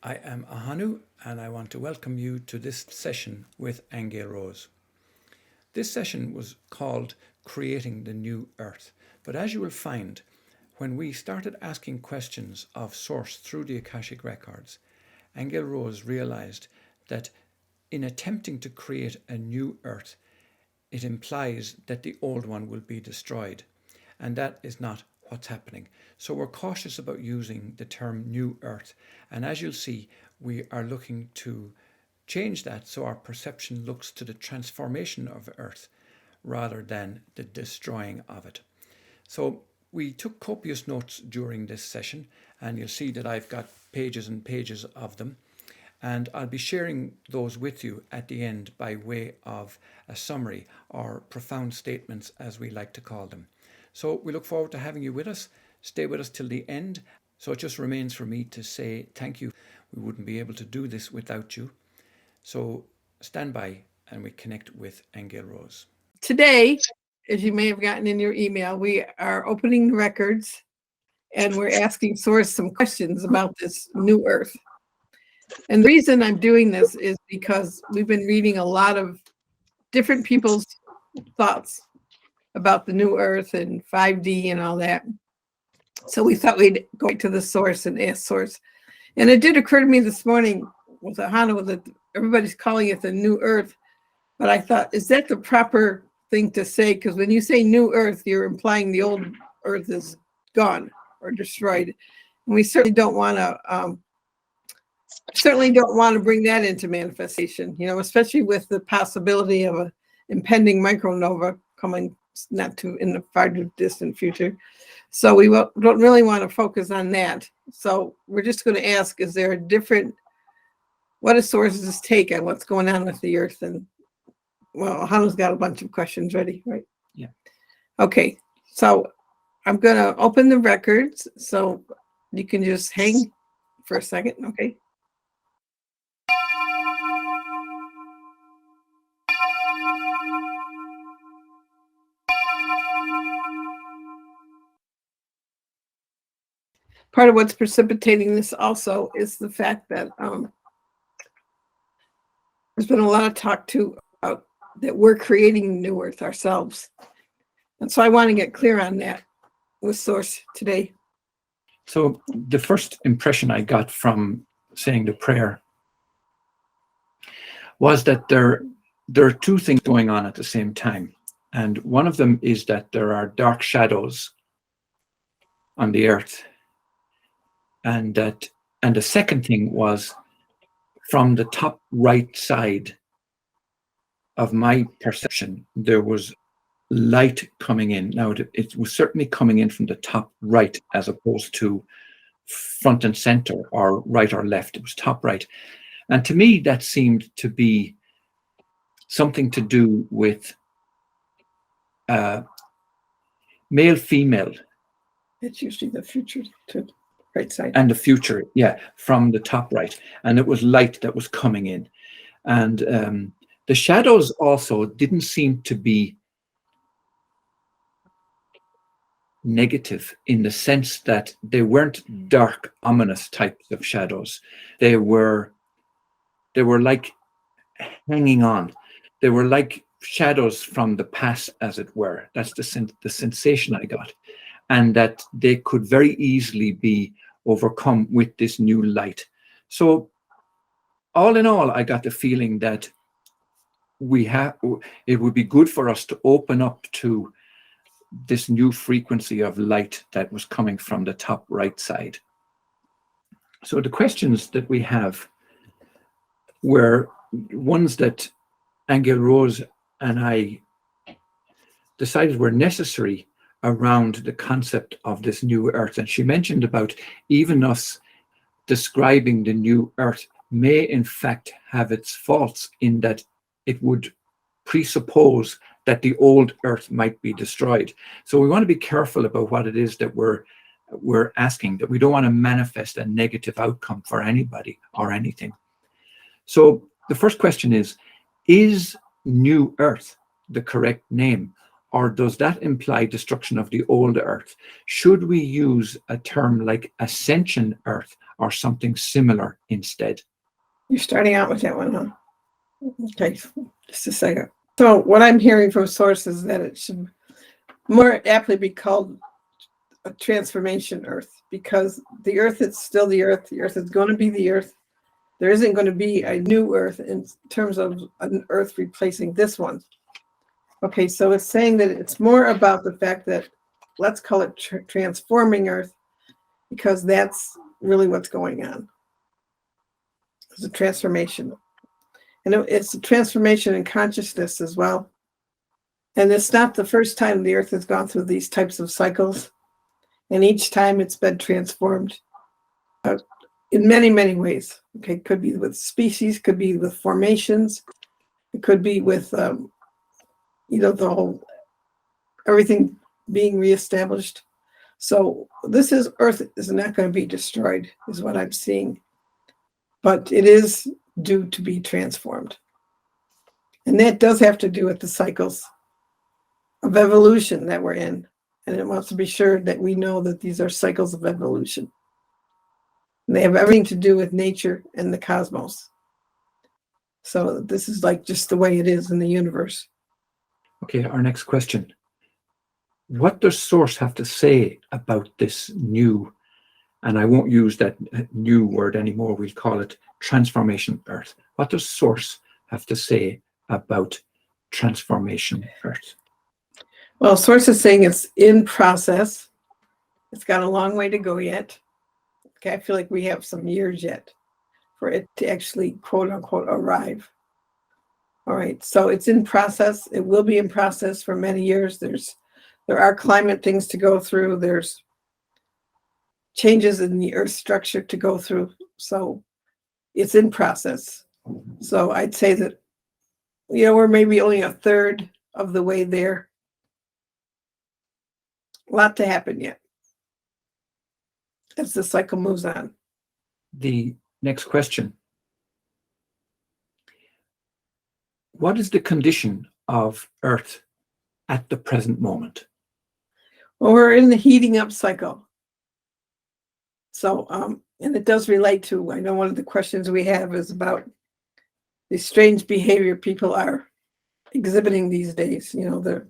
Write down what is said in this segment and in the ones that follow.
I am Ahonu and I want to welcome you to this session with Aingeal Rose. This session was called Creating the New Earth, but as you will find, when we started asking questions of Source through the Akashic Records, Aingeal Rose realized that in attempting to create a new earth, it implies that the old one will be destroyed, and that is not what's happening. So we're cautious about using the term new earth, and as you'll see, we are looking to change that so our perception looks to the transformation of earth rather than the destroying of it. So we took copious notes during this session, and you'll see that I've got pages and pages of them, and I'll be sharing those with you at the end by way of a summary or profound statements, as we like to call them. So we look forward to having you with us. Stay with us till the end. So it just remains for me to say thank you. We wouldn't be able to do this without you. So stand by and we connect with Aingeal Rose. Today, as you may have gotten in your email, we are opening the records and we're asking Source some questions about this new earth. And the reason I'm doing this is because we've been reading a lot of different people's thoughts about the new earth and 5D and all that. So we thought we'd go to the Source and ask Source. And it did occur to me this morning with Ahonu that everybody's calling it the new earth. But I thought, is that the proper thing to say? Because when you say new earth, you're implying the old earth is gone or destroyed. And we certainly don't want to bring that into manifestation, especially with the possibility of an impending micronova coming not too in the far distant future. So we don't really want to focus on that. So we're just going to ask, is there a different, what is Source's take on what's going on with the earth? And well, Hanu's got a bunch of questions ready, right? Yeah. Okay, so I'm going to open the records. So you can just hang for a second, okay? Part of what's precipitating this also is the fact that there's been a lot of talk too about that we're creating new earth ourselves. And so I want to get clear on that with Source today. So the first impression I got from saying the prayer was that there are two things going on at the same time. And one of them is that there are dark shadows on the earth. And the second thing was, from the top right side of my perception, there was light coming in. Now, it was certainly coming in from the top right as opposed to front and center or right or left. It was top right. And to me, that seemed to be something to do with male, female. It's usually the future to right side. And the future, yeah, from the top right. And it was light that was coming in. And the shadows also didn't seem to be negative in the sense that they weren't dark, ominous types of shadows. They were like hanging on. They were like shadows from the past, as it were. That's the sensation I got. And that they could very easily be overcome with this new light. So all in all, I got the feeling that it would be good for us to open up to this new frequency of light that was coming from the top right side. So the questions that we have were ones that Aingeal Rose and I decided were necessary around the concept of this new earth. And she mentioned about even us describing the new earth may in fact have its faults in that it would presuppose that the old earth might be destroyed. So we want to be careful about what it is that we're asking, that we don't want to manifest a negative outcome for anybody or anything. So the first question is new earth the correct name? Or does that imply destruction of the old earth? Should we use a term like ascension earth or something similar instead? You're starting out with that one, huh? Okay, just a second. So what I'm hearing from sources that it should more aptly be called a transformation Earth, because the Earth is still the Earth. The Earth is going to be the Earth. There isn't going to be a new Earth in terms of an Earth replacing this one. Okay, so it's saying that it's more about the fact that, let's call it transforming Earth, because that's really what's going on. It's a transformation. And it's a transformation in consciousness as well. And it's not the first time the Earth has gone through these types of cycles. And each time it's been transformed in many, many ways. Okay, it could be with species, could be with formations, it could be with, the whole, everything being reestablished. So this is, Earth is not going to be destroyed, is what I'm seeing. But it is due to be transformed. And that does have to do with the cycles of evolution that we're in. And it wants to be sure that we know that these are cycles of evolution. And they have everything to do with nature and the cosmos. So this is like just the way it is in the universe. Okay, our next question. What does Source have to say about this new, and I won't use that new word anymore, we'll call it transformation Earth. What does Source have to say about transformation Earth? Well, Source is saying it's in process. It's got a long way to go yet. Okay, I feel like we have some years yet for it to actually, quote unquote, arrive. All right, so it's in process. It will be in process for many years. There are climate things to go through. There's changes in the Earth structure to go through. So it's in process. So I'd say that, we're maybe only a third of the way there. A lot to happen yet as the cycle moves on. The next question. What is the condition of Earth at the present moment? Well, we're in the heating up cycle. So, and it does relate to, I know one of the questions we have is about the strange behavior people are exhibiting these days. The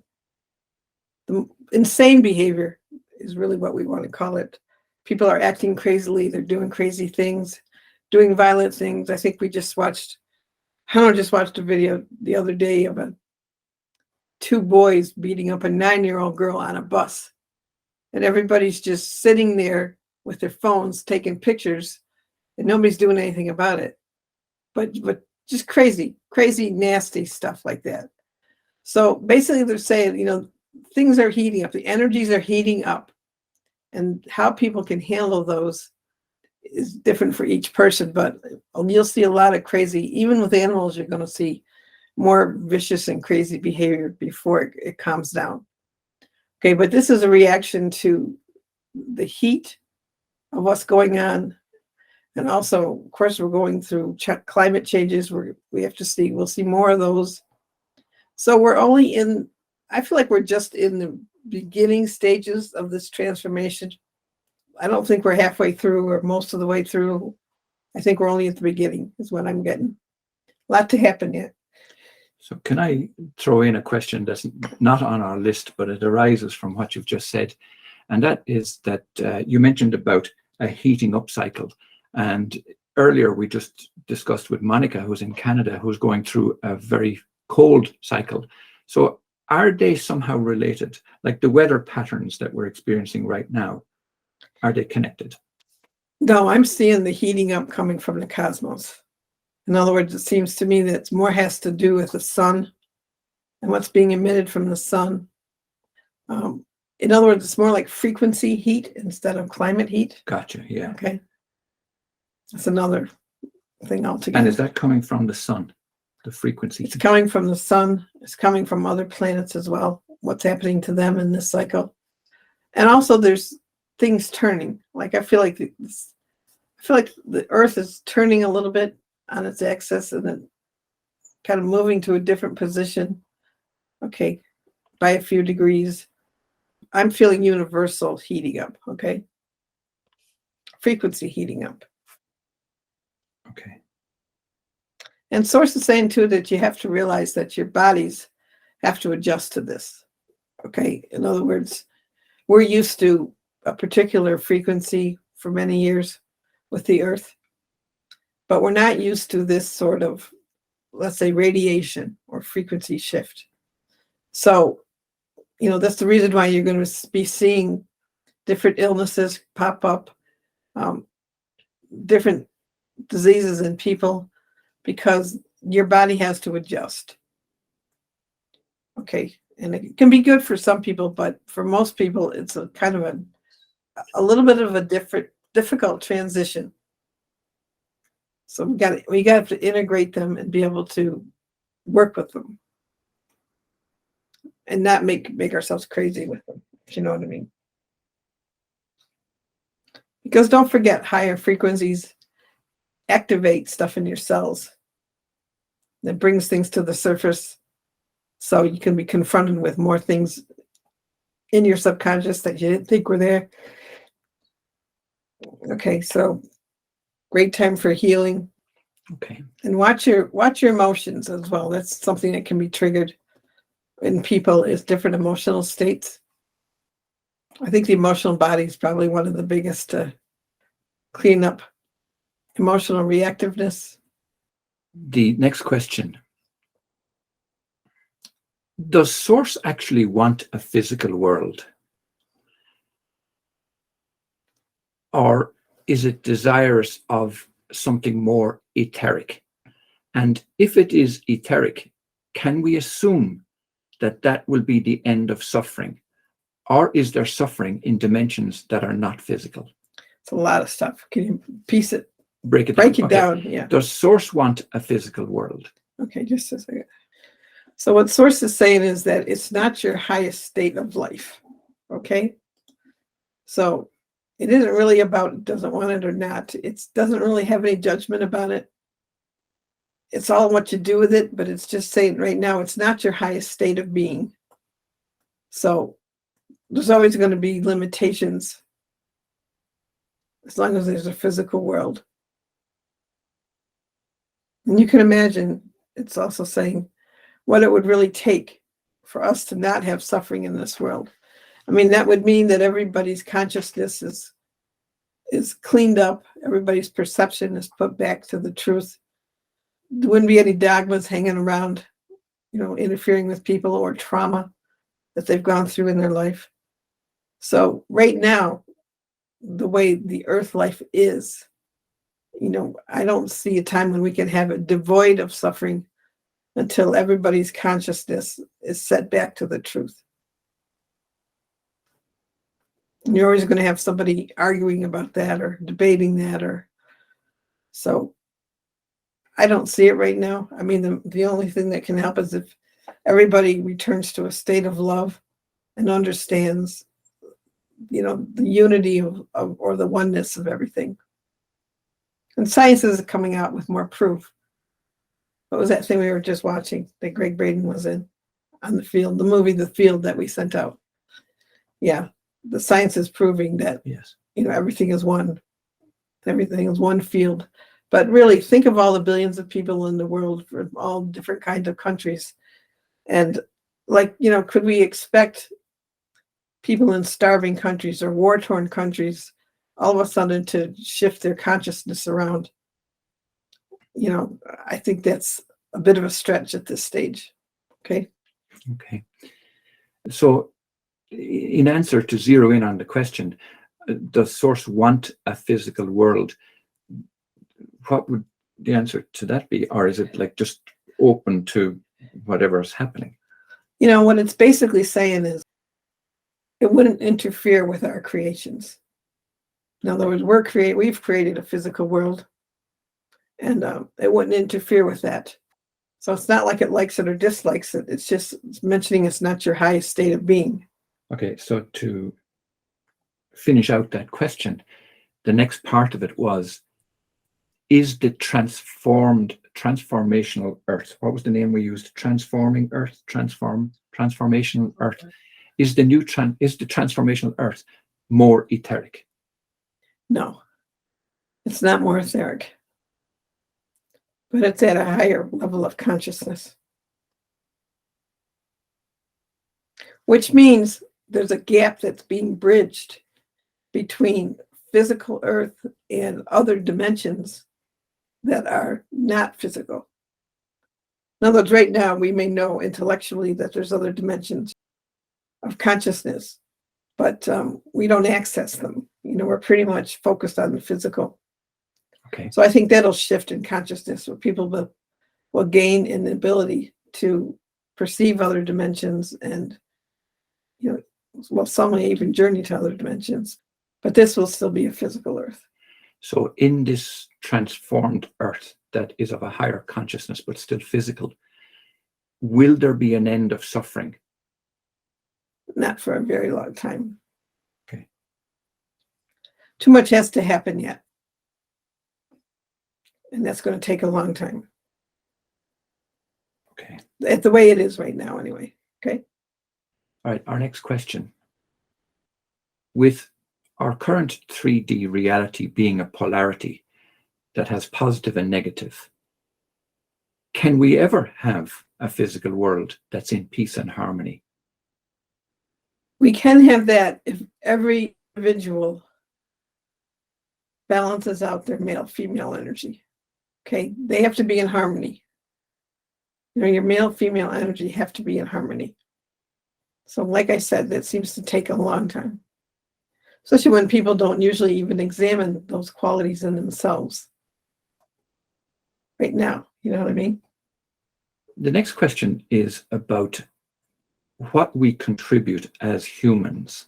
insane behavior is really what we want to call it. People are acting crazily. They're doing crazy things, doing violent things. I think Ahonu just watched a video the other day of two boys beating up a 9-year-old girl on a bus. And everybody's just sitting there with their phones taking pictures, and nobody's doing anything about it. But just crazy, nasty stuff like that. So basically they're saying, things are heating up. The energies are heating up. And how people can handle those is different for each person. But you'll see a lot of crazy, even with animals, you're going to see more vicious and crazy behavior before it calms down. Okay, but this is a reaction to the heat of what's going on. And also, of course, we're going through climate changes. We'll see more of those. So I feel like we're just in the beginning stages of this transformation. I don't think we're halfway through or most of the way through. I think we're only at the beginning is what I'm getting. A lot to happen yet. So can I throw in a question that's not on our list, but it arises from what you've just said? And that is that you mentioned about a heating up cycle. And earlier we just discussed with Monica, who's in Canada, who's going through a very cold cycle. So are they somehow related? Like the weather patterns that we're experiencing right now, are they connected? No, I'm seeing the heating up coming from the cosmos. In other words, it seems to me that more has to do with the sun and what's being emitted from the sun. In other words, it's more like frequency heat instead of climate heat. Gotcha, yeah. Okay. That's another thing altogether. And is that coming from the sun, the frequency? It's coming from the sun. It's coming from other planets as well. What's happening to them in this cycle. And also there's things turning. Like I feel like the Earth is turning a little bit on its axis and then kind of moving to a different position. Okay, by a few degrees. I'm feeling universal heating up, okay? Frequency heating up. Okay. And Source is saying too that you have to realize that your bodies have to adjust to this. Okay. In other words, we're used to a particular frequency for many years with the earth, but we're not used to this sort of, let's say, radiation or frequency shift. So, that's the reason why you're going to be seeing different illnesses pop up, different diseases in people, because your body has to adjust. Okay. And it can be good for some people, but for most people, it's a kind of a little bit of a difficult transition. So we got to integrate them and be able to work with them and not make ourselves crazy with them, if you know what I mean. Because don't forget, higher frequencies activate stuff in your cells that brings things to the surface, so you can be confronted with more things in your subconscious that you didn't think were there. Okay, so great time for healing. Okay. And watch your emotions as well. That's something that can be triggered in people, is different emotional states. I think the emotional body is probably one of the biggest to clean up emotional reactiveness. The next question. Does Source actually want a physical world? Or is it desirous of something more etheric? And if it is etheric, can we assume that that will be the end of suffering? Or is there suffering in dimensions that are not physical? It's a lot of stuff. Can you break it down? Yeah. Does Source want a physical world? Okay, just a second. So what Source is saying is that it's not your highest state of life. Okay. So it isn't really about it doesn't want it or not. It doesn't really have any judgment about it. It's all what you do with it, but it's just saying right now it's not your highest state of being. So there's always going to be limitations as long as there's a physical world. And you can imagine it's also saying what it would really take for us to not have suffering in this world. I mean, that would mean that everybody's consciousness is cleaned up. Everybody's perception is put back to the truth. There wouldn't be any dogmas hanging around, interfering with people or trauma that they've gone through in their life. So right now, the way the earth life is, I don't see a time when we can have it devoid of suffering until everybody's consciousness is set back to the truth. And you're always going to have somebody arguing about that or debating that, so I don't see it right now. I mean, the only thing that can help is if everybody returns to a state of love and understands, the unity of or the oneness of everything. And science is coming out with more proof. What was that thing we were just watching that Greg Braden was in on the field, the movie, The Field, that we sent out? Yeah, the science is proving that, yes, everything is one. Everything is one field. But really, think of all the billions of people in the world from all different kinds of countries. And could we expect people in starving countries or war-torn countries all of a sudden to shift their consciousness around? I think that's a bit of a stretch at this stage. Okay. Okay. So in answer to zero in on the question, does Source want a physical world? What would the answer to that be? Or is it just open to whatever is happening? What it's basically saying is it wouldn't interfere with our creations. In other words, we've created a physical world, and it wouldn't interfere with that. So it's not like it likes it or dislikes it. It's just mentioning it's not your highest state of being. Okay, so to finish out that question, the next part of it was, is the transformational earth, what was the name we used? Transforming earth, transformational earth. Is the transformational earth more etheric? No, it's not more etheric. but it's at a higher level of consciousness. Which means there's a gap that's being bridged between physical Earth and other dimensions that are not physical. In other words, right now, we may know intellectually that there's other dimensions of consciousness, but we don't access them. We're pretty much focused on the physical. Okay. So I think that'll shift in consciousness where people will gain an ability to perceive other dimensions and, some may even journey to other dimensions, but this will still be a physical Earth. So in this transformed Earth that is of a higher consciousness, but still physical, will there be an end of suffering? Not for a very long time. Okay. Too much has to happen yet. And that's going to take a long time. Okay. The way it is right now, anyway. Okay. All right. Our next question. With our current 3D reality being a polarity that has positive and negative, can we ever have a physical world that's in peace and harmony? We can have that if every individual balances out their male-female energy. Okay, they have to be in harmony. Your male-female energy have to be in harmony. So like I said, that seems to take a long time, especially when people don't usually even examine those qualities in themselves right now. You know what I mean? The next question is about what we contribute as humans.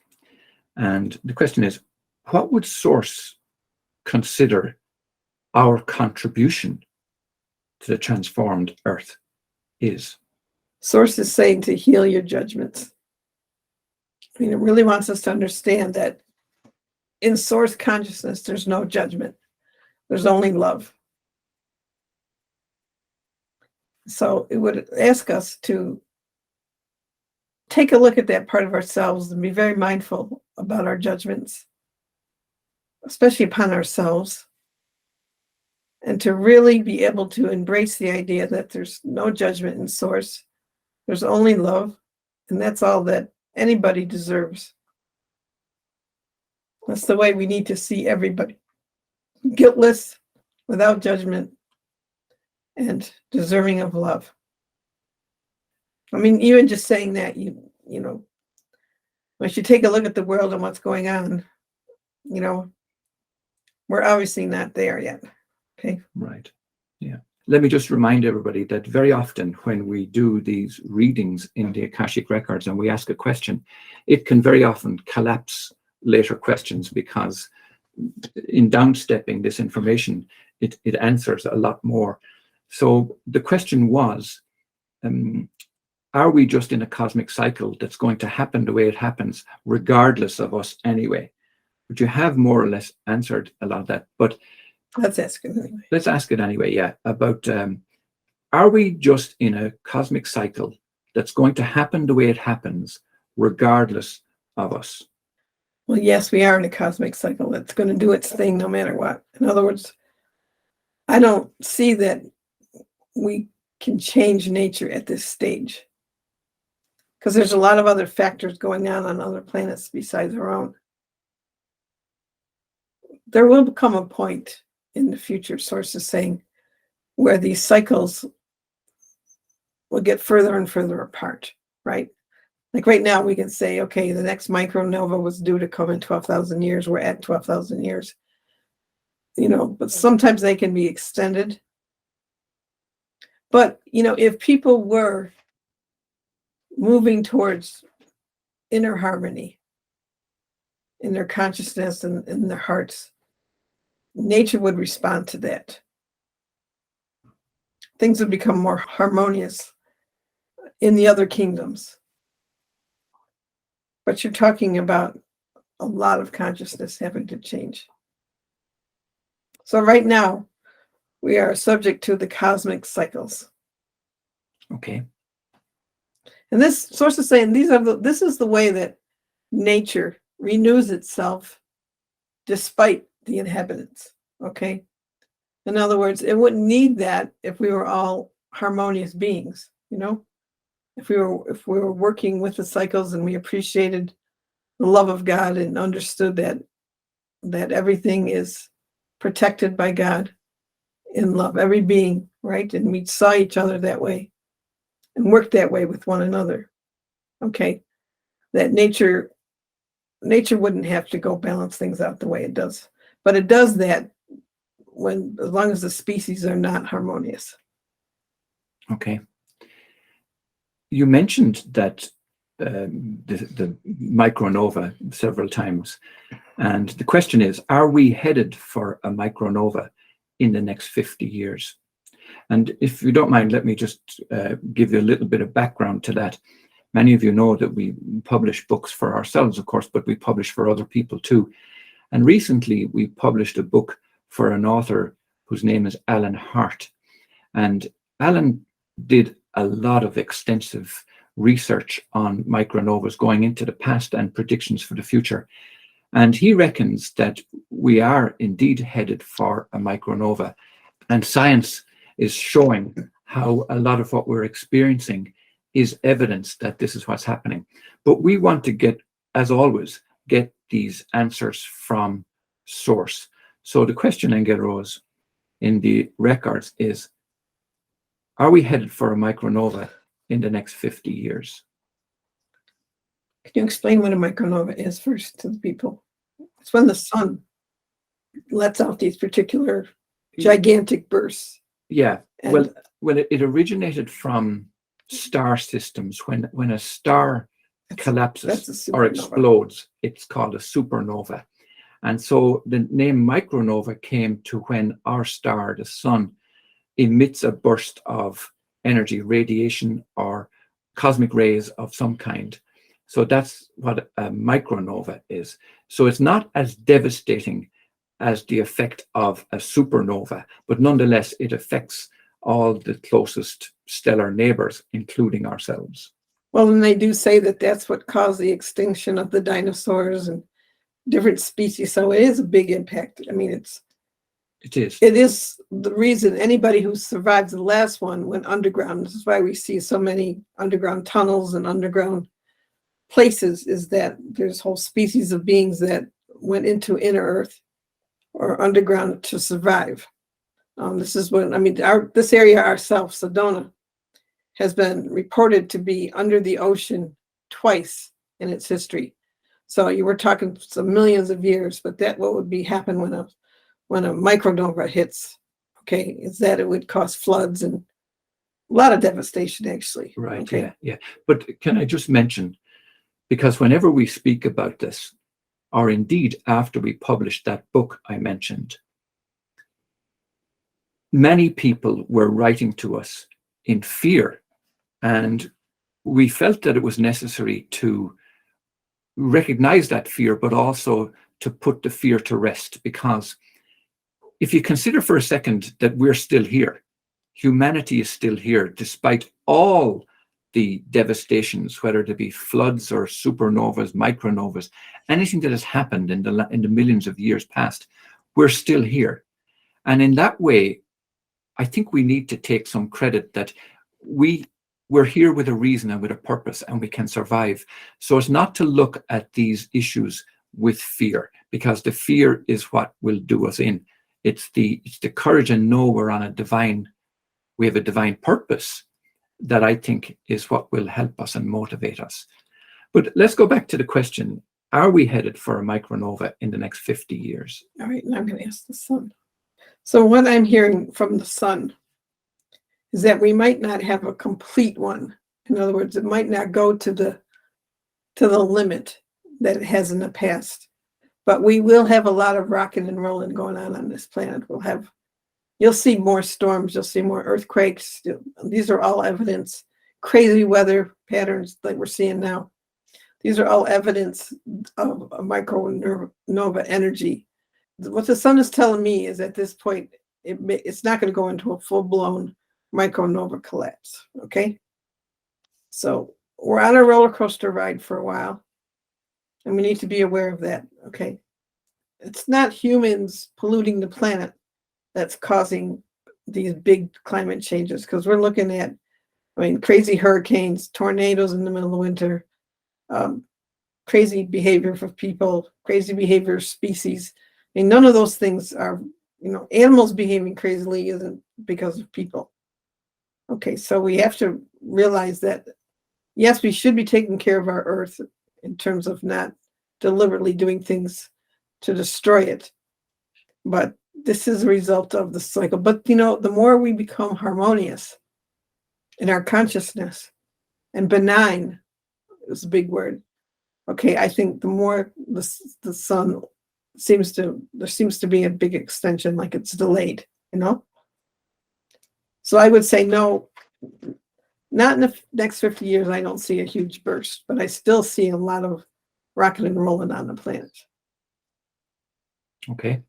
And the question is, what would Source consider our contribution to the transformed Earth is? Source is saying to heal your judgments. It really wants us to understand that in Source consciousness, there's no judgment. There's only love. So it would ask us to take a look at that part of ourselves and be very mindful about our judgments, especially upon ourselves, and to really be able to embrace the idea that there's no judgment in Source. There's only love, and that's all that anybody deserves. That's the way we need to see everybody. Guiltless, without judgment, and deserving of love. Even just saying that, once you take a look at the world and what's going on, we're obviously not there yet. Okay. Right. Yeah. Let me just remind everybody that very often when we do these readings in the Akashic Records and we ask a question, it can very often collapse later questions because in downstepping this information, it answers a lot more. So the question was, are we just in a cosmic cycle that's going to happen the way it happens, regardless of us anyway? But you have more or less answered a lot of that. But let's ask it anyway. Let's ask it anyway, yeah. About, are we just in a cosmic cycle that's going to happen the way it happens, regardless of us? Well, yes, we are in a cosmic cycle that's going to do its thing no matter what. In other words, I don't see that we can change nature at this stage, because there's a lot of other factors going on other planets besides our own. There will come a point in the future, Sources saying, where these cycles will get further and further apart, right? Like right now, we can say, okay, the next micronova was due to come in 12,000 years. We're at 12,000 years, but sometimes they can be extended. But, if people were moving towards inner harmony in their consciousness and in their hearts, nature would respond to that. Things would become more harmonious in the other kingdoms. But you're talking about a lot of consciousness having to change. So right now, we are subject to the cosmic cycles. Okay. And this Source is saying this is the way that nature renews itself despite the inhabitants. Okay. In other words, it wouldn't need that if we were all harmonious beings, if we were working with the cycles and we appreciated the love of God and understood that everything is protected by God in love, every being, right? And we saw each other that way and worked that way with one another. Okay. That nature wouldn't have to go balance things out the way it does. But it does that as long as the species are not harmonious. Okay. You mentioned that the micronova several times. And the question is, are we headed for a micronova in the next 50 years? And if you don't mind, let me just give you a little bit of background to that. Many of you know that we publish books for ourselves, of course, but we publish for other people too. And recently we published a book for an author whose name is Alan Hart. And Alan did a lot of extensive research on micronovas going into the past and predictions for the future. And he reckons that we are indeed headed for a micronova. And science is showing how a lot of what we're experiencing is evidence that this is what's happening. But we want to as always, get these answers from source. So the question, Aingeal Rose, in the records is, are we headed for a micronova in the next 50 years? Can you explain what a micronova is first to the people? It's when the sun lets out these particular gigantic bursts. Yeah, well, it originated from star systems. When a star collapses or explodes, it's called a supernova. And so the name micronova came to when our star, the sun, emits a burst of energy, radiation, or cosmic rays of some kind. So that's what a micronova is. So it's not as devastating as the effect of a supernova, but nonetheless, it affects all the closest stellar neighbors, including ourselves. Well, and they do say that that's what caused the extinction of the dinosaurs and different species. So it is a big impact. I mean, it is the reason anybody who survives the last one went underground. This is why we see so many underground tunnels and underground places, is that there's whole species of beings that went into inner earth or underground to survive. This is when, this area ourselves, Sedona, has been reported to be under the ocean twice in its history. So you were talking some millions of years, but what would happen when a micronova hits, okay, is that it would cause floods and a lot of devastation, actually. Right, okay? Yeah. But can I just mention, because whenever we speak about this, or indeed after we published that book I mentioned, many people were writing to us in fear, and we felt that it was necessary to recognize that fear, but also to put the fear to rest. Because if you consider for a second that we're still here, humanity is still here, despite all the devastations, whether they be floods or supernovas, micronovas, anything that has happened in the millions of years past, we're still here. And in that way, I think we need to take some credit that we're here with a reason and with a purpose, and we can survive. So it's not to look at these issues with fear, because the fear is what will do us in. It's the courage and know we have a divine purpose that I think is what will help us and motivate us. But let's go back to the question, are we headed for a micronova in the next 50 years? All right, now I'm going to ask the sun. So what I'm hearing from the sun is that we might not have a complete one. In other words, it might not go to the limit that it has in the past, but we will have a lot of rocking and rolling going on this planet. You'll see more storms, you'll see more earthquakes. These are all evidence. Crazy weather patterns like we're seeing now. These are all evidence of a micronova energy. What the sun is telling me is at this point, it's not going to go into a full-blown micronova collapse, okay? So we're on a roller coaster ride for a while, and we need to be aware of that, okay? It's not humans polluting the planet. that's causing these big climate changes, because we're looking at, I mean, crazy hurricanes, tornadoes in the middle of winter, crazy behavior for people, crazy behavior of species. I mean, none of those things are, animals behaving crazily isn't because of people. Okay, so we have to realize that, yes, we should be taking care of our earth in terms of not deliberately doing things to destroy it. But this is a result of the cycle. But, the more we become harmonious in our consciousness, and benign is a big word. Okay, I think the more the sun there seems to be a big extension, like it's delayed, So I would say no, not in the next 50 years, I don't see a huge burst, but I still see a lot of rocking and rolling on the planet. Okay.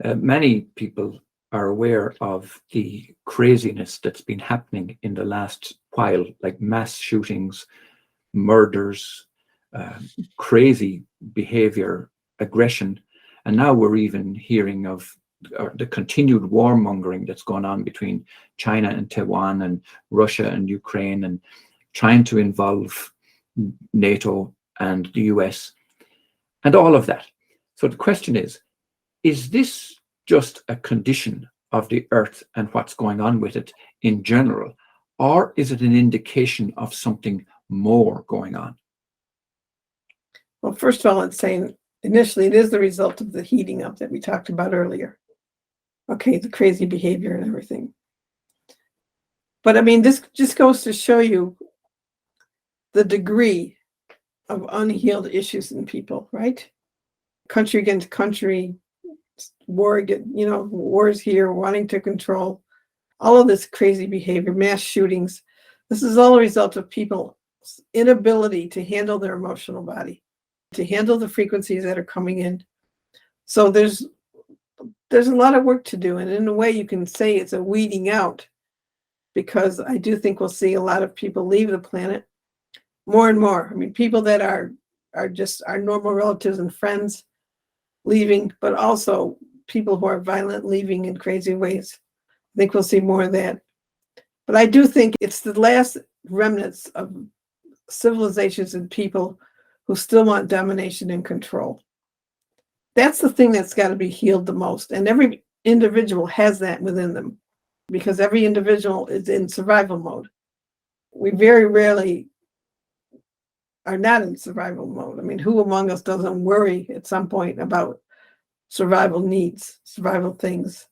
Many people are aware of the craziness that's been happening in the last while, like mass shootings, murders, crazy behavior, aggression. And now we're even hearing of the continued warmongering that's going on between China and Taiwan and Russia and Ukraine, and trying to involve NATO and the US and all of that. So the question is this just a condition of the earth and what's going on with it in general, or is it an indication of something more going on? Well, first of all, it's saying initially it is the result of the heating up that we talked about earlier. Okay, the crazy behavior and everything. But I mean, this just goes to show you the degree of unhealed issues in people, right? Country against country, wars here, wanting to control, all of this crazy behavior, mass shootings. This is all a result of people's inability to handle their emotional body, to handle the frequencies that are coming in. So there's a lot of work to do. And in a way, you can say it's a weeding out, because I do think we'll see a lot of people leave the planet more and more. I mean, people that are just our normal relatives and friends leaving, but also people who are violent leaving in crazy ways. I think we'll see more of that. But I do think it's the last remnants of civilizations and people who still want domination and control. That's the thing that's got to be healed the most. And every individual has that within them, because every individual is in survival mode. We very rarely are not in survival mode. I mean, who among us doesn't worry at some point about survival needs, survival things,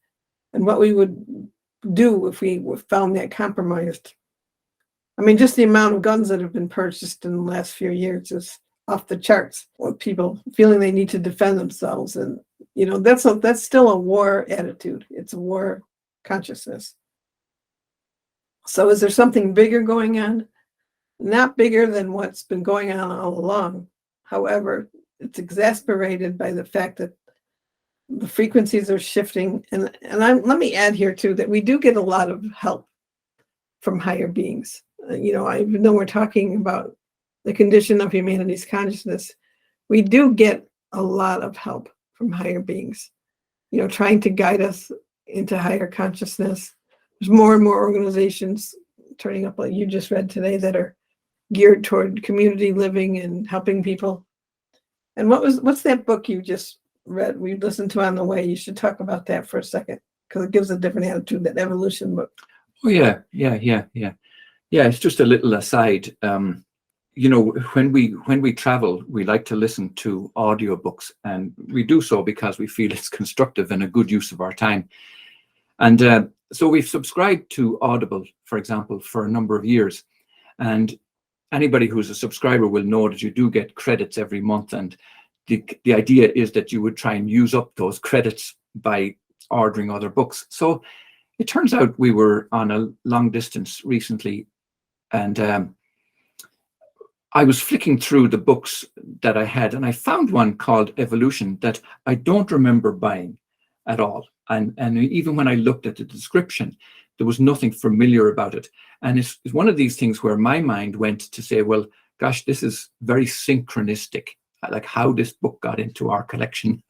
and what we would do if we were found that compromised? I mean, just the amount of guns that have been purchased in the last few years is off the charts, with people feeling they need to defend themselves. And, that's still a war attitude. It's a war consciousness. So is there something bigger going on? Not bigger than what's been going on all along. However, it's exasperated by the fact that the frequencies are shifting. And let me add here too, that we do get a lot of help from higher beings. Even though we're talking about the condition of humanity's consciousness, we do get a lot of help from higher beings, trying to guide us into higher consciousness. There's more and more organizations turning up, like you just read today, that are geared toward community living and helping people. And what's that book you just read, we listened to on the way? You should talk about that for a second, because it gives a different attitude, that evolution book. Oh yeah. It's just a little aside. When we travel, we like to listen to audiobooks, and we do so because we feel it's constructive and a good use of our time. And so we've subscribed to Audible, for example, for a number of years. And anybody who's a subscriber will know that you do get credits every month. And the idea is that you would try and use up those credits by ordering other books. So it turns out we were on a long distance recently, and I was flicking through the books that I had, and I found one called Evolution that I don't remember buying at all. And even when I looked at the description, there was nothing familiar about it. And it's one of these things where my mind went to say, well, gosh, this is very synchronistic, like how this book got into our collection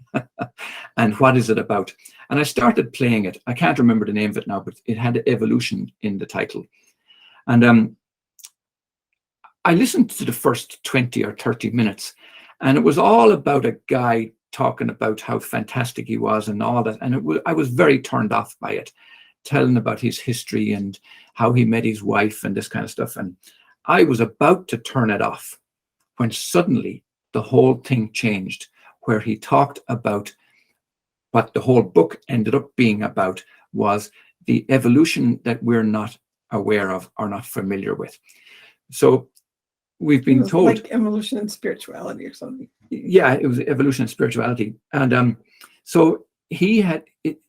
and what is it about. And I started playing it. I can't remember the name of it now, but it had Evolution in the title. And I listened to the first 20 or 30 minutes, and it was all about a guy talking about how fantastic he was and all that. And I was very turned off by it, telling about his history and how he met his wife and this kind of stuff. And I was about to turn it off when suddenly the whole thing changed, where he talked about what the whole book ended up being about was the evolution that we're not aware of or not familiar with. So we've been told, like evolution and spirituality or something. Yeah, it was evolution and spirituality. And so he had it,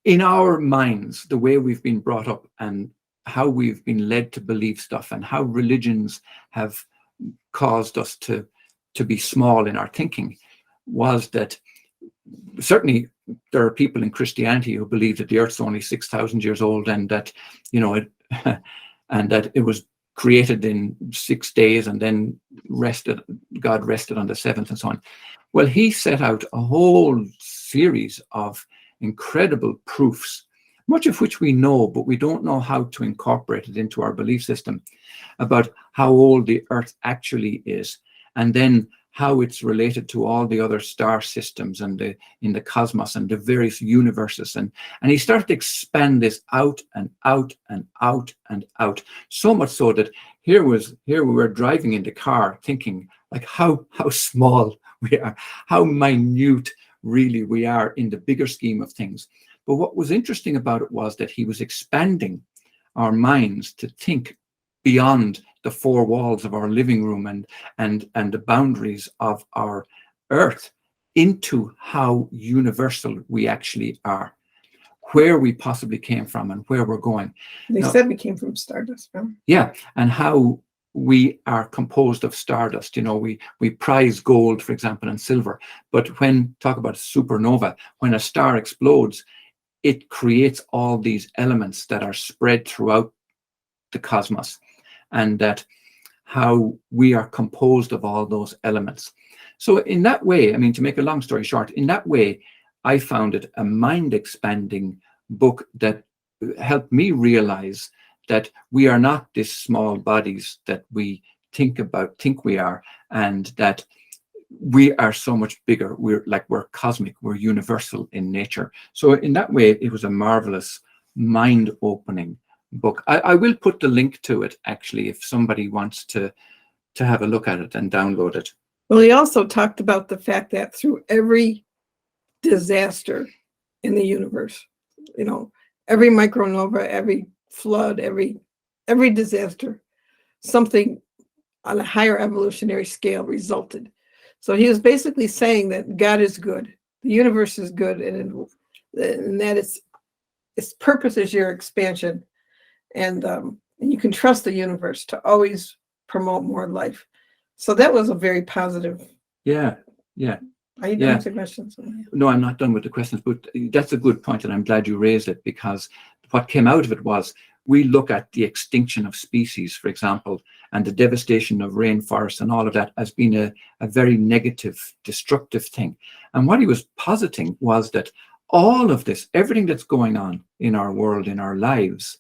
in our minds, the way we've been brought up and how we've been led to believe stuff and how religions have caused us to be small in our thinking, was that certainly there are people in Christianity who believe that the earth's only 6,000 years old, and that, you know, it and that it was created in 6 days and then God rested on the seventh and so on. Well, he set out a whole series of incredible proofs, much of which we know, but we don't know how to incorporate it into our belief system, about how old the earth actually is, and then how it's related to all the other star systems and in the cosmos and the various universes. And he started to expand this out and out and out and out, so much so that here we were driving in the car thinking, like, how small we are, how minute really we are in the bigger scheme of things. But what was interesting about it was that he was expanding our minds to think beyond the four walls of our living room and the boundaries of our earth, into how universal we actually are, where we possibly came from and where we're going. They said we came from stardust. Right? Yeah, and how we are composed of stardust. You know, we prize gold, for example, and silver, but when talk about supernova, when a star explodes, it creates all these elements that are spread throughout the cosmos, and that how we are composed of all those elements. So in that way, I mean, to make a long story short, in that way, I found it a mind-expanding book that helped me realize that we are not these small bodies that we think we are, and that we are so much bigger. We're cosmic, we're universal in nature. So in that way, it was a marvelous, mind-opening book. I will put the link to it, actually, if somebody wants to have a look at it and download it. Well, he also talked about the fact that through every disaster in the universe, you know, every micronova, every flood, every disaster, something on a higher evolutionary scale resulted. So he was basically saying that God is good, the universe is good, and that its purpose is your expansion. And you can trust the universe to always promote more life. So that was a very positive. Yeah. Are you done with the questions? No, I'm not done with the questions, but that's a good point, and I'm glad you raised it, because what came out of it was we look at the extinction of species, for example, and the devastation of rainforests and all of that as being a very negative, destructive thing. And what he was positing was that all of this, everything that's going on in our world, in our lives,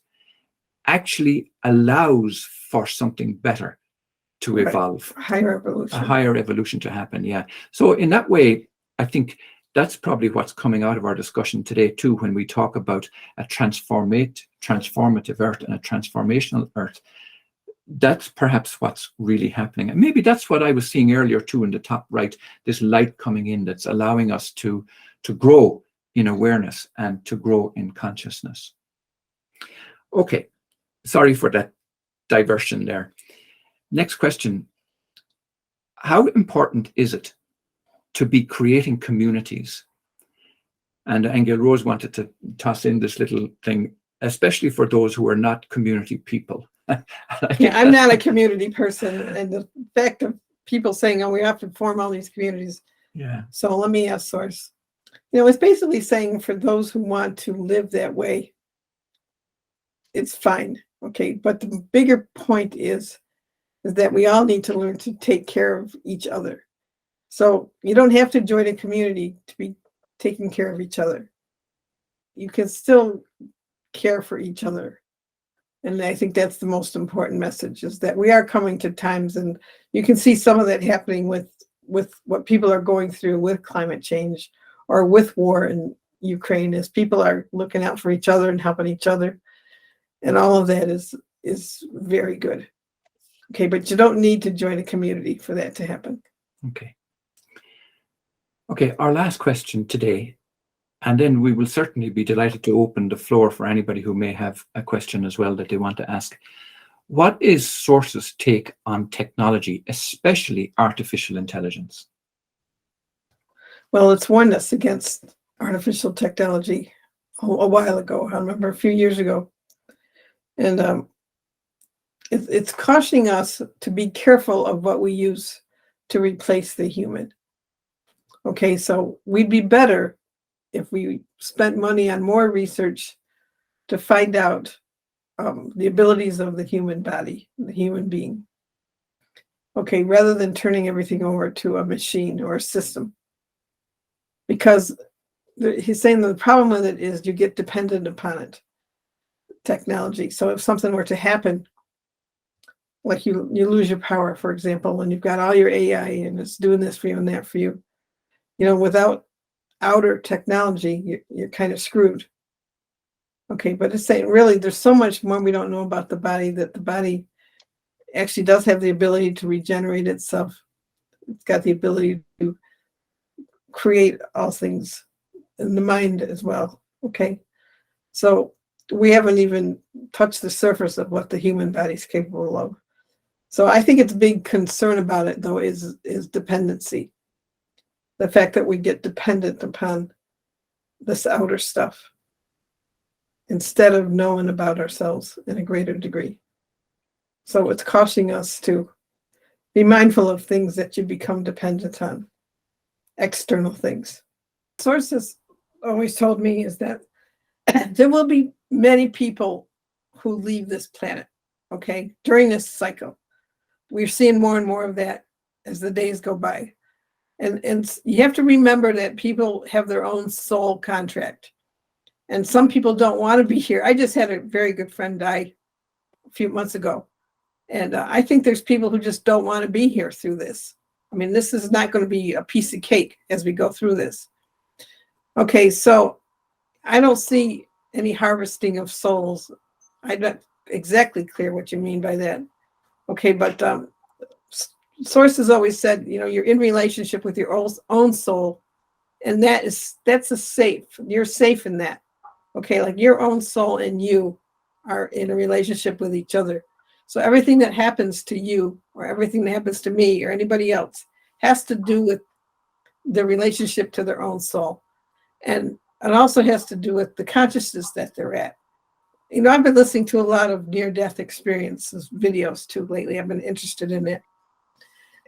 actually allows for something better to evolve, a higher evolution to happen. Yeah. So in that way, I think that's probably what's coming out of our discussion today too, when we talk about a transformative earth and a transformational earth. That's perhaps what's really happening. And maybe that's what I was seeing earlier too in the top right, this light coming in that's allowing us to grow in awareness and to grow in consciousness. Okay. Sorry for that diversion there. Next question. How important is it to be creating communities? And Aingeal Rose wanted to toss in this little thing, especially for those who are not community people. Yeah, I'm not a community person. And the fact of people saying, oh, we have to form all these communities. Yeah. So let me ask Source. You know, it's basically saying for those who want to live that way, it's fine. Okay. But the bigger point is that we all need to learn to take care of each other. So you don't have to join a community to be taking care of each other. you can still care for each other. And I think that's the most important message, is that we are coming to times, and you can see some of that happening with what people are going through with climate change or with war in Ukraine, as people are looking out for each other and helping each other. And all of that is very good. Okay, but you don't need to join a community for that to happen. Okay. Okay, our last question today, and then we will certainly be delighted to open the floor for anybody who may have a question as well that they want to ask. What is Source's take on technology, especially artificial intelligence? Well, it's warned us against artificial technology a while ago. I remember a few years ago. And it's cautioning us to be careful of what we use to replace the human. Okay, so we'd be better if we spent money on more research to find out the abilities of the human body, the human being. Okay, rather than turning everything over to a machine or a system. Because he's saying the problem with it is you get dependent upon it, technology. So if something were to happen, like you lose your power, for example, and you've got all your AI and it's doing this for you and that for you, without outer technology, you're kind of screwed. Okay, but it's saying really there's so much more we don't know about the body, that the body actually does have the ability to regenerate itself. It's got the ability to create all things in the mind as well. Okay, so we haven't even touched the surface of what the human body is capable of. So I think it's a big concern about it, though, is dependency. The fact that we get dependent upon this outer stuff instead of knowing about ourselves in a greater degree. So it's cautioning us to be mindful of things that you become dependent on, external things. Source has always told me is that there will be many people who leave this planet, okay, during this cycle. We're seeing more and more of that as the days go by. And you have to remember that people have their own soul contract. And some people don't want to be here. I just had a very good friend die a few months ago. And I think there's people who just don't want to be here through this. I mean, this is not going to be a piece of cake as we go through this. Okay, so I don't see any harvesting of souls. I'm not exactly clear what you mean by that. Okay, but Source has always said, you're in relationship with your own soul, and that's a safe. You're safe in that. Okay, like your own soul and you are in a relationship with each other. So everything that happens to you or everything that happens to me or anybody else has to do with the relationship to their own soul. And it also has to do with the consciousness that they're at. I've been listening to a lot of near-death experiences videos too lately. I've been interested in it.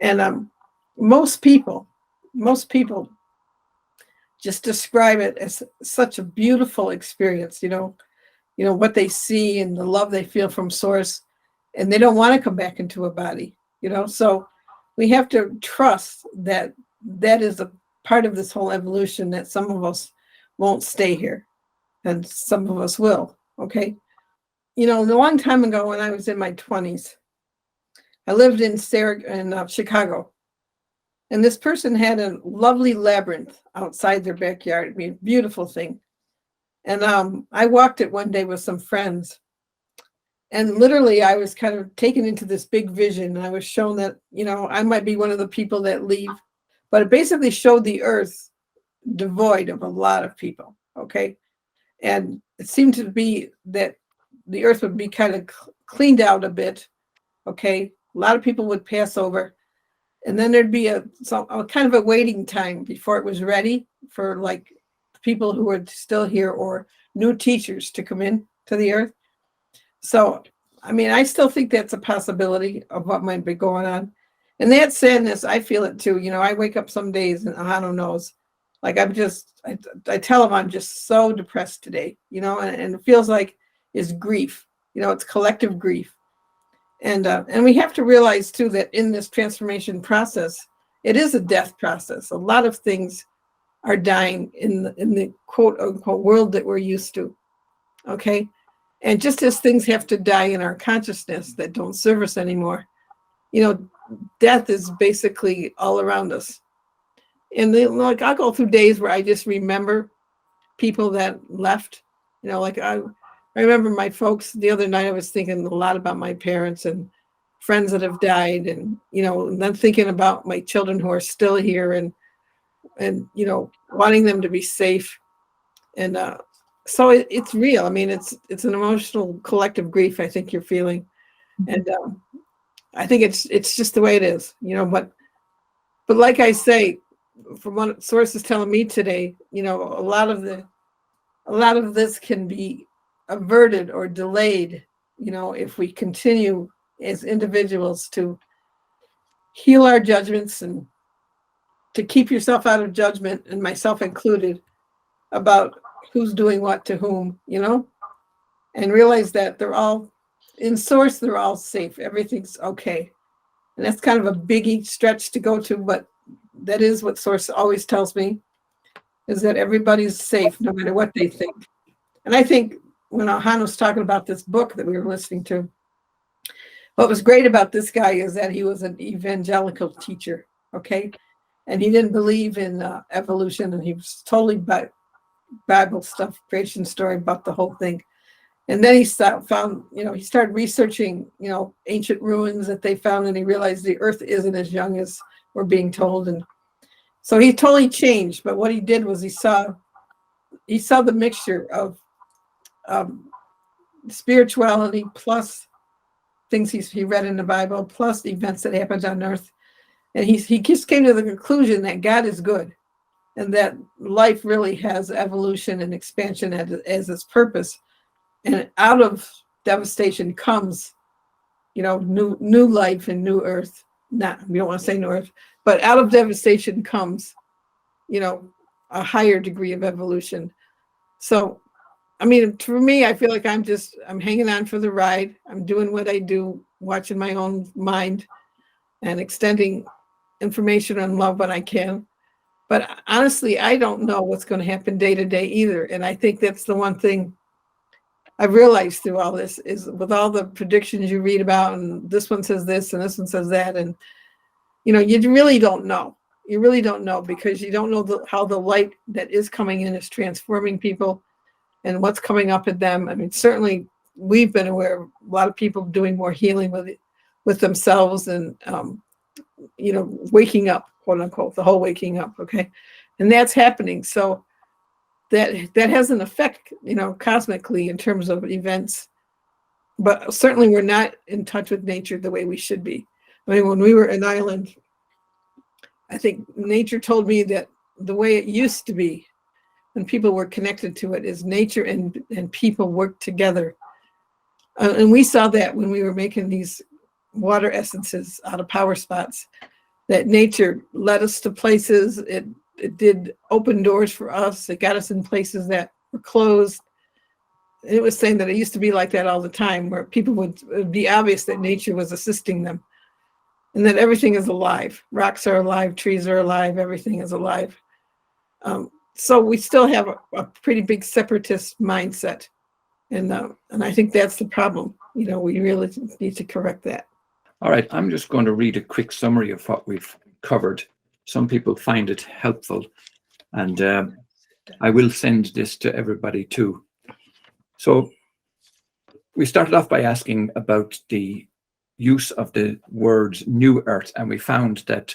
And most people just describe it as such a beautiful experience, what they see and the love they feel from Source, and they don't want to come back into a body, so we have to trust that that is a part of this whole evolution, that some of us won't stay here and some of us will. Okay, a long time ago when I was in my 20s, I lived in Chicago. And this person had a lovely labyrinth outside their backyard. I mean, beautiful thing. And I walked it one day with some friends. And literally, I was kind of taken into this big vision. And I was shown that, I might be one of the people that leave. But it basically showed the earth devoid of a lot of people. Okay. And it seemed to be that the earth would be kind of cleaned out a bit. Okay. A lot of people would pass over. And then there'd be a kind of a waiting time before it was ready for like people who were still here or new teachers to come in to the earth. So, I mean, I still think that's a possibility of what might be going on. And that sadness, I feel it too. I wake up some days and Ahonu knows, like I tell him I'm just so depressed today, and it feels like it's grief, it's collective grief. And we have to realize too that in this transformation process, it is a death process. A lot of things are dying in the quote unquote world that we're used to. Okay. And just as things have to die in our consciousness that don't serve us anymore, death is basically all around us. And like I'll go through days where I just remember people that left. Like I remember my folks the other night. I was thinking a lot about my parents and friends that have died, and and then thinking about my children who are still here, and wanting them to be safe. And so it's real. I mean, it's an emotional collective grief I think you're feeling, and I think it's just the way it is, But like I say, from what sources telling me today, a lot of this can be averted or delayed, if we continue as individuals to heal our judgments and to keep yourself out of judgment, and myself included, about who's doing what to whom, and realize that they're all in source, they're all safe. Everything's okay. And that's kind of a biggie stretch to go to, but that is what source always tells me, is that everybody's safe no matter what they think. And I think when Ahonu's talking about this book that we were listening to, what was great about this guy is that he was an evangelical teacher, okay? And he didn't believe in evolution, and he was totally Bible stuff, creation story about the whole thing. And then he found, he started researching, ancient ruins that they found, and he realized the earth isn't as young as we're being told. And so he totally changed. But what he did was he saw the mixture of spirituality plus things he read in the Bible, plus the events that happened on earth. And he just came to the conclusion that God is good, and that life really has evolution and expansion as its purpose. And out of devastation comes, new life and new earth. We don't want to say new earth, but out of devastation comes, a higher degree of evolution. So, I mean, for me, I feel like I'm hanging on for the ride. I'm doing what I do, watching my own mind and extending information and love when I can. But honestly, I don't know what's going to happen day to day either. And I think that's the one thing I've realized through all this, is with all the predictions you read about, and this one says this and this one says that, and you really don't know. You really don't know, because you don't know how the light that is coming in is transforming people and what's coming up at them. I mean, certainly we've been aware of a lot of people doing more healing with themselves, and waking up, quote unquote, the whole waking up, okay, and that's happening. So that has an effect, cosmically, in terms of events. But certainly we're not in touch with nature the way we should be. I mean, when we were in Ireland, I think nature told me that the way it used to be, when people were connected to it, is nature and people work together. And we saw that when we were making these water essences out of power spots, that nature led us to places. It did open doors for us. It got us in places that were closed. It was saying that it used to be like that all the time, where people it would be obvious that nature was assisting them, and that everything is alive. Rocks are alive, trees are alive, everything is alive. So we still have a pretty big separatist mindset, and I think that's the problem. We really need to correct that. All right, I'm just going to read a quick summary of what we've covered. Some people find it helpful, and I will send this to everybody too. So we started off by asking about the use of the words new earth, and we found that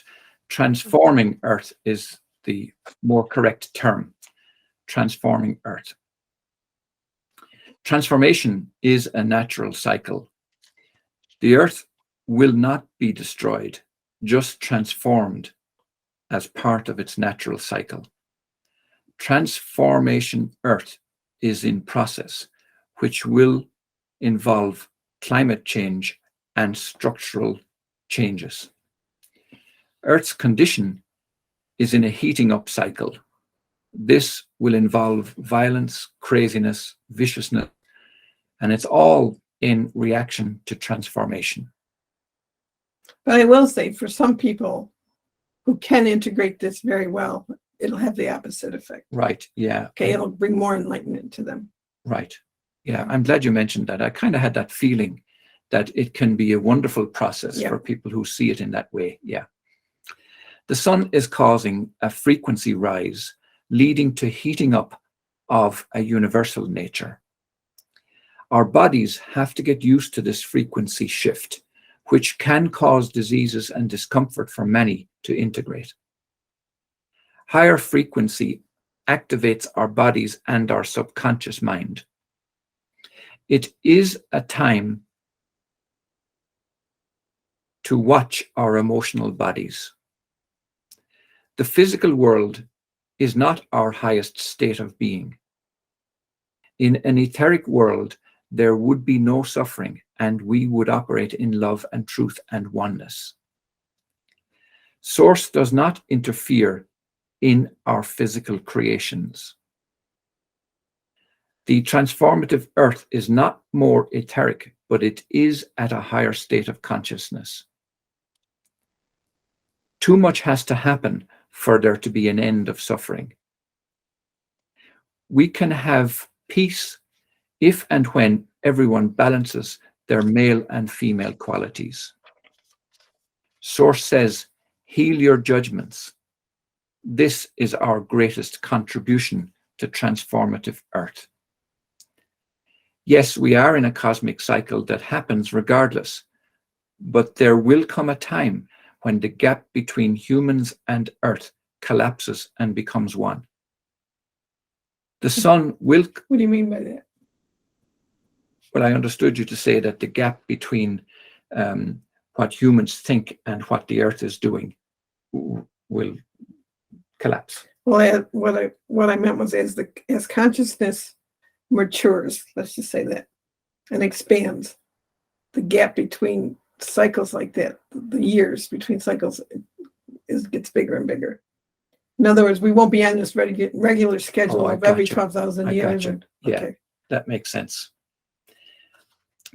transforming earth is the more correct term. Transforming earth. Transformation is a natural cycle. The earth will not be destroyed, just transformed as part of its natural cycle. Transformation earth is in process, which will involve climate change and structural changes. Earth's condition is in a heating up cycle. This will involve violence, craziness, viciousness, and it's all in reaction to transformation. But I will say, for some people who can integrate this very well, it'll have the opposite effect. Right. Yeah. Okay, it'll bring more enlightenment to them. Right. Yeah. I'm glad you mentioned that. I kind of had that feeling that it can be a wonderful process for people who see it in that way. Yeah. The sun is causing a frequency rise, leading to heating up of a universal nature. Our bodies have to get used to this frequency shift, which can cause diseases and discomfort for many to integrate. Higher frequency activates our bodies and our subconscious mind. It is a time to watch our emotional bodies. The physical world is not our highest state of being. In an etheric world, there would be no suffering, and we would operate in love and truth and oneness. Source does not interfere in our physical creations. The transformative earth is not more etheric, but it is at a higher state of consciousness. Too much has to happen for there to be an end of suffering. We can have peace if and when everyone balances their male and female qualities. Source says, heal your judgments. This is our greatest contribution to transformative earth. Yes, we are in a cosmic cycle that happens regardless, but there will come a time when the gap between humans and earth collapses and becomes one. The sun will... What do you mean by that? Well, I understood you to say that the gap between what humans think and what the earth is doing will collapse. Well, what I meant was as consciousness matures, let's just say that, and expands, the gap between cycles like that, the years between cycles, gets bigger and bigger. In other words, we won't be on this regular schedule of every 12,000 years. Yeah, that makes sense.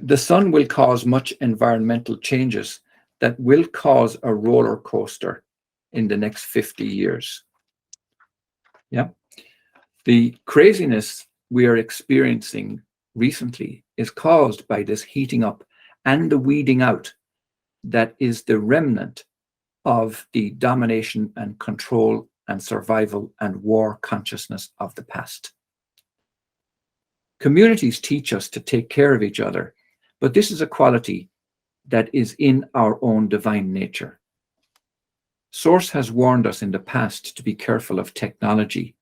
The sun will cause much environmental changes that will cause a roller coaster in the next 50 years. Yeah. The craziness we are experiencing recently is caused by this heating up and the weeding out that is the remnant of the domination and control and survival and war consciousness of the past. Communities teach us to take care of each other, but this is a quality that is in our own divine nature. Source has warned us in the past to be careful of technology,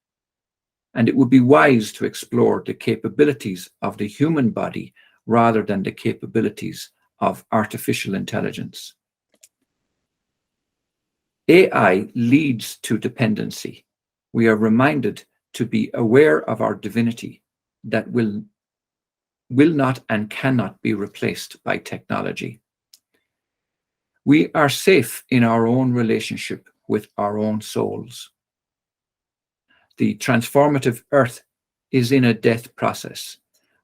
and it would be wise to explore the capabilities of the human body rather than the capabilities of artificial intelligence. AI leads to dependency. We are reminded to be aware of our divinity that will not and cannot be replaced by technology. We are safe in our own relationship with our own souls. The transformative earth is in a death process.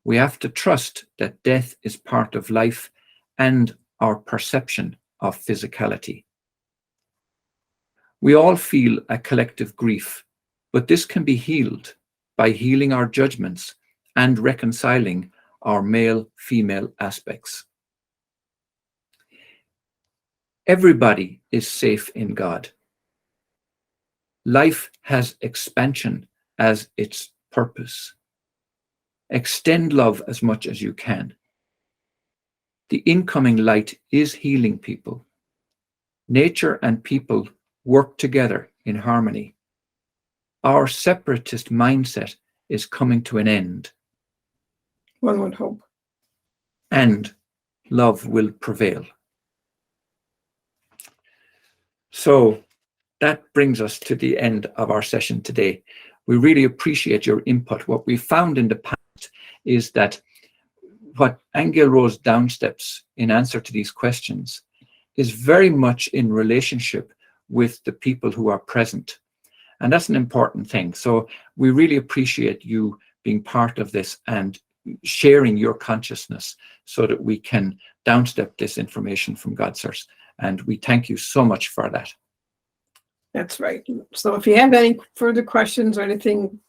We have to trust that death is part of life and our perception of physicality. We all feel a collective grief, but this can be healed by healing our judgments and reconciling our male-female aspects. Everybody is safe in God. Life has expansion as its purpose. Extend love as much as you can. The incoming light is healing people. Nature and people work together in harmony. Our separatist mindset is coming to an end. One would hope. And love will prevail. So that brings us to the end of our session today. We really appreciate your input. What we found in the past is that what Aingeal Rose downsteps in answer to these questions is very much in relationship with the people who are present. And that's an important thing. So we really appreciate you being part of this and sharing your consciousness so that we can downstep this information from God source. And we thank you so much for that. That's right. So if you have any further questions or anything,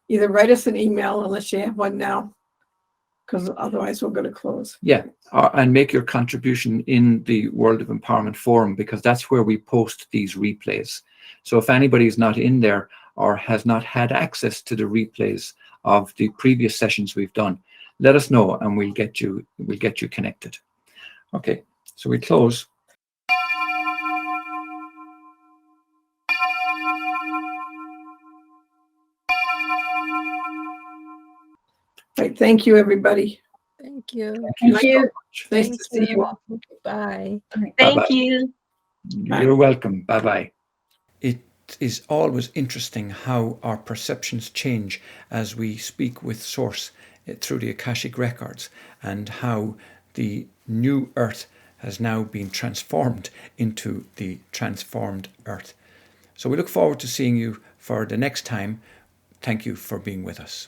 either write us an email unless you have one now, because otherwise we're going to close. Yeah, and make your contribution in the World of Empowerment Forum, because that's where we post these replays. So if anybody is not in there or has not had access to the replays of the previous sessions we've done, let us know and we'll get you connected. Okay, so we close. Right. Thank you, everybody. Thank you. Thank you. Nice Thank to see you all. Bye. Thank you. You're welcome. Bye-bye. It is always interesting how our perceptions change as we speak with Source through the Akashic Records, and how the new earth has now been transformed into the transformed earth. So we look forward to seeing you for the next time. Thank you for being with us.